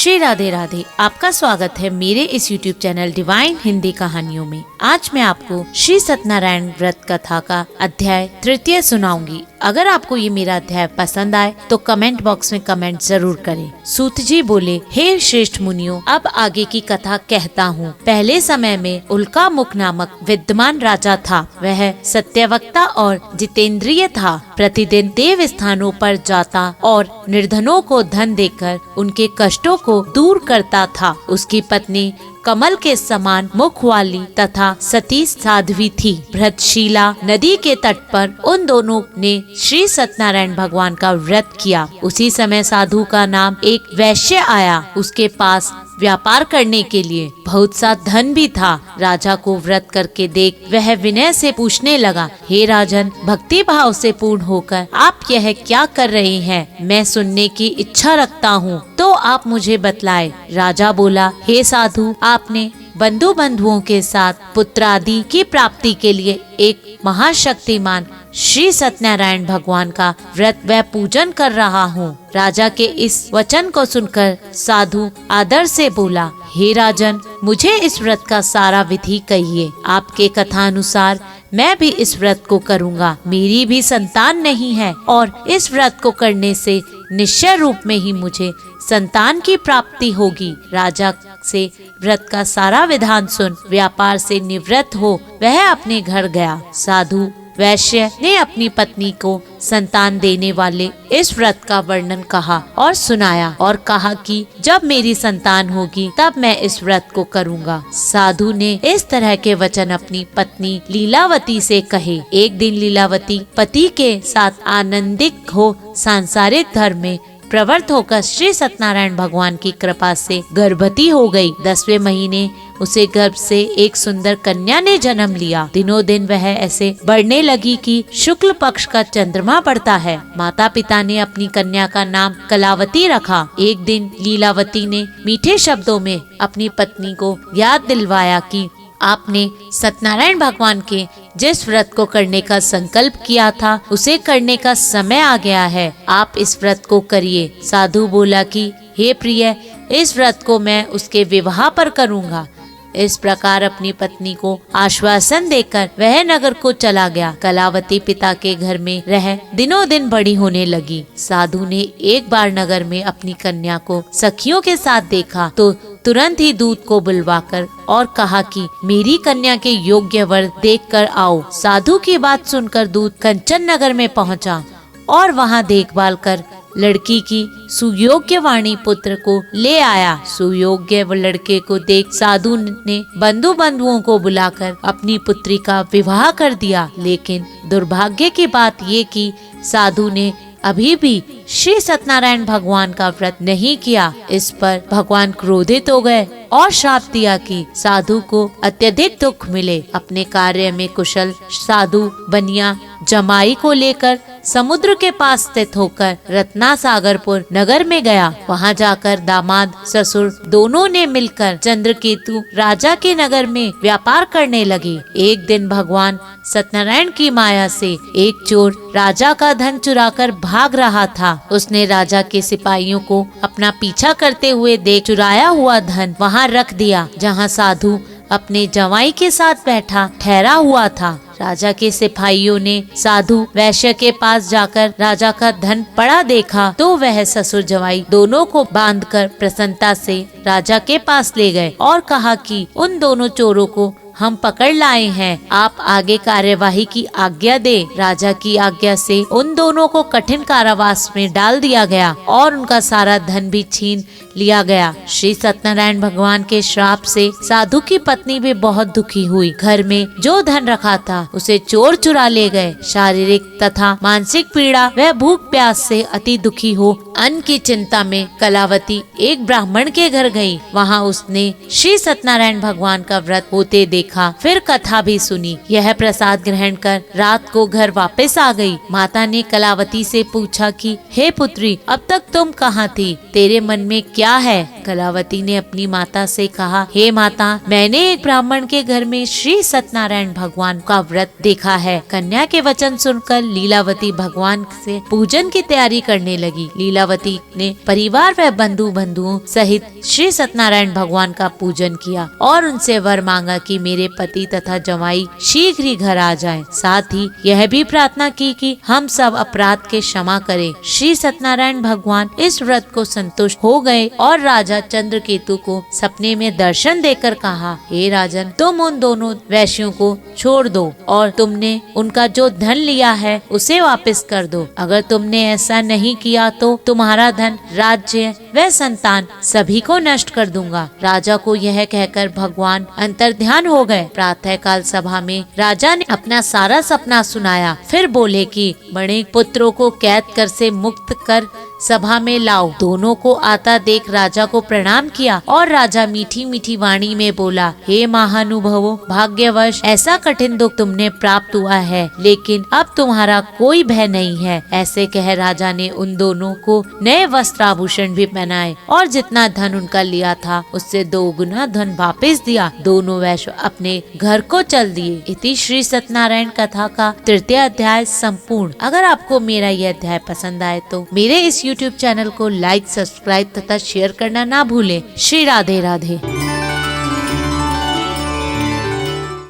श्री राधे राधे। आपका स्वागत है मेरे इस YouTube चैनल डिवाइन हिंदी कहानियों में। आज मैं आपको श्री सत्यनारायण व्रत कथा का अध्याय 3 सुनाऊंगी। अगर आपको ये मेरा अध्याय पसंद आए तो कमेंट बॉक्स में कमेंट जरूर करें। सूत जी बोले, हे श्रेष्ठ मुनियों, अब आगे की कथा कहता हूँ। पहले समय में उल्कामुख नामक विद्यमान राजा था। वह सत्यवक्ता और जितेंद्रिय था। प्रतिदिन देव स्थानों पर जाता और निर्धनों को धन देकर उनके कष्टों को दूर करता था। उसकी पत्नी कमल के समान मुख वाली तथा सती साध्वी थी। भ्रतशीला नदी के तट पर उन दोनों ने श्री सत्यनारायण भगवान का व्रत किया। उसी समय साधु का नाम एक वैश्य आया। उसके पास व्यापार करने के लिए बहुत सा धन भी था। राजा को व्रत करके देख वह विनय से पूछने लगा, हे राजन, भक्ति भाव से पूर्ण होकर आप यह क्या कर रहे हैं? मैं सुनने की इच्छा रखता हूँ, तो आप मुझे बतलाए। राजा बोला, हे साधु, आपने बंधुओं के साथ पुत्र आदि की प्राप्ति के लिए एक महाशक्तिमान श्री सत्यनारायण भगवान का व्रत व पूजन कर रहा हूँ। राजा के इस वचन को सुनकर साधु आदर से बोला, हे राजन, मुझे इस व्रत का सारा विधि कहिए। आपके कथा अनुसार मैं भी इस व्रत को करूँगा। मेरी भी संतान नहीं है और इस व्रत को करने से निश्चय रूप में ही मुझे संतान की प्राप्ति होगी। राजा से व्रत का सारा विधान सुन व्यापार से निवृत्त हो वह अपने घर गया। साधु वैश्य ने अपनी पत्नी को संतान देने वाले इस व्रत का वर्णन कहा और सुनाया और कहा कि जब मेरी संतान होगी तब मैं इस व्रत को करूँगा। साधु ने इस तरह के वचन अपनी पत्नी लीलावती से कहे। एक दिन लीलावती पति के साथ आनंदित हो सांसारिक धर्म में प्रवृत्त होकर श्री सत्यनारायण भगवान की कृपा से गर्भवती हो गई। 10वें महीने उसे गर्भ से एक सुंदर कन्या ने जन्म लिया। दिनों दिन वह ऐसे बढ़ने लगी कि शुक्ल पक्ष का चंद्रमा पड़ता है। माता पिता ने अपनी कन्या का नाम कलावती रखा। एक दिन लीलावती ने मीठे शब्दों में अपनी पत्नी को याद दिलवाया कि आपने सत्यनारायण भगवान के जिस व्रत को करने का संकल्प किया था उसे करने का समय आ गया है। आप इस व्रत को करिए। साधु बोला कि हे प्रिय, इस व्रत को मैं उसके विवाह पर करूँगा। इस प्रकार अपनी पत्नी को आश्वासन देकर वह नगर को चला गया। कलावती पिता के घर में रह दिनों दिन बड़ी होने लगी। साधु ने एक बार नगर में अपनी कन्या को सखियों के साथ देखा तो तुरंत ही दूत को बुलवाकर और कहा कि मेरी कन्या के योग्य वर देखकर आओ। साधु की बात सुनकर दूत कंचन नगर में पहुंचा और वहां देखभाल कर लड़की की सुयोग्य वाणी पुत्र को ले आया। सुयोग्य लड़के को देख साधु ने बंधुओं को बुलाकर अपनी पुत्री का विवाह कर दिया। लेकिन दुर्भाग्य की बात ये कि साधु ने अभी भी श्री सत्यनारायण भगवान का व्रत नहीं किया। इस पर भगवान क्रोधित हो गए और श्राप दिया कि साधु को अत्यधिक दुख मिले। अपने कार्य में कुशल साधु बनिया जमाई को लेकर समुद्र के पास स्थित होकर रत्नासागरपुर नगर में गया। वहां जाकर दामाद ससुर दोनों ने मिलकर चंद्रकेतु राजा के नगर में व्यापार करने लगे। एक दिन भगवान सत्यनारायण की माया से एक चोर राजा का धन चुराकर भाग रहा था। उसने राजा के सिपाहियों को अपना पीछा करते हुए देख चुराया हुआ धन वहां रख दिया जहां साधु अपने जवाई के साथ बैठा ठहरा हुआ था। राजा के सिपाहियों ने साधु वैश्य के पास जाकर राजा का धन पड़ा देखा तो वह ससुर जवाई दोनों को बांधकर प्रसन्नता से राजा के पास ले गए और कहा कि उन दोनों चोरों को हम पकड़ लाए हैं, आप आगे कार्यवाही की आज्ञा दे। राजा की आज्ञा से उन दोनों को कठिन कारावास में डाल दिया गया और उनका सारा धन भी छीन लिया गया। श्री सत्यनारायण भगवान के श्राप से साधु की पत्नी भी बहुत दुखी हुई। घर में जो धन रखा था उसे चोर चुरा ले गए। शारीरिक तथा मानसिक पीड़ा व भूख प्यास से अति दुखी हो अन्न की चिंता में कलावती एक ब्राह्मण के घर गई। वहाँ उसने श्री सत्यनारायण भगवान का व्रत होते देखा। देखा, फिर कथा भी सुनी। यह प्रसाद ग्रहण कर रात को घर वापस आ गई। माता ने कलावती से पूछा कि हे पुत्री, अब तक तुम कहाँ थी? तेरे मन में क्या है? कलावती ने अपनी माता से कहा, हे माता, मैंने एक ब्राह्मण के घर में श्री सत्यनारायण भगवान का व्रत देखा है। कन्या के वचन सुनकर लीलावती भगवान से पूजन की तैयारी करने लगी। लीलावती ने परिवार व बंधुओं सहित श्री सत्यनारायण भगवान का पूजन किया और उनसे वर मांगा कि मेरे पति तथा जमाई शीघ्र ही घर आ जाएं। साथ ही यह भी प्रार्थना की कि हम सब अपराध के क्षमा करें। श्री सत्यनारायण भगवान इस व्रत को संतुष्ट हो गए और राजा चंद्रकेतु को सपने में दर्शन देकर कहा, हे राजन, तुम उन दोनों वैश्यों को छोड़ दो और तुमने उनका जो धन लिया है उसे वापस कर दो। अगर तुमने ऐसा नहीं किया तो तुम्हारा धन, राज्य व संतान सभी को नष्ट कर दूंगा। राजा को यह कहकर भगवान अंतर्ध्यान हो गए। प्रातः काल सभा में राजा ने अपना सारा सपना सुनाया। फिर बोले कि बड़े पुत्रों को कैद कर से मुक्त कर सभा में लाओ। दोनों को आता देख राजा को प्रणाम किया और राजा मीठी मीठी वाणी में बोला, हे महानुभावों, भाग्यवश ऐसा कठिन दुख तुमने प्राप्त हुआ है, लेकिन अब तुम्हारा कोई भय नहीं है। ऐसे कह राजा ने उन दोनों को नए वस्त्र आभूषण भी पहनाए और जितना धन उनका लिया था उससे 2 गुना धन वापस दिया। दोनों वैश्य अपने घर को चल दिए। इति श्री सत्यनारायण कथा का 3य अध्याय संपूर्ण। अगर आपको मेरा यह अध्याय पसंद आए तो मेरे इस YouTube चैनल को लाइक, सब्सक्राइब तथा शेयर करना ना भूलें। श्री राधे राधे।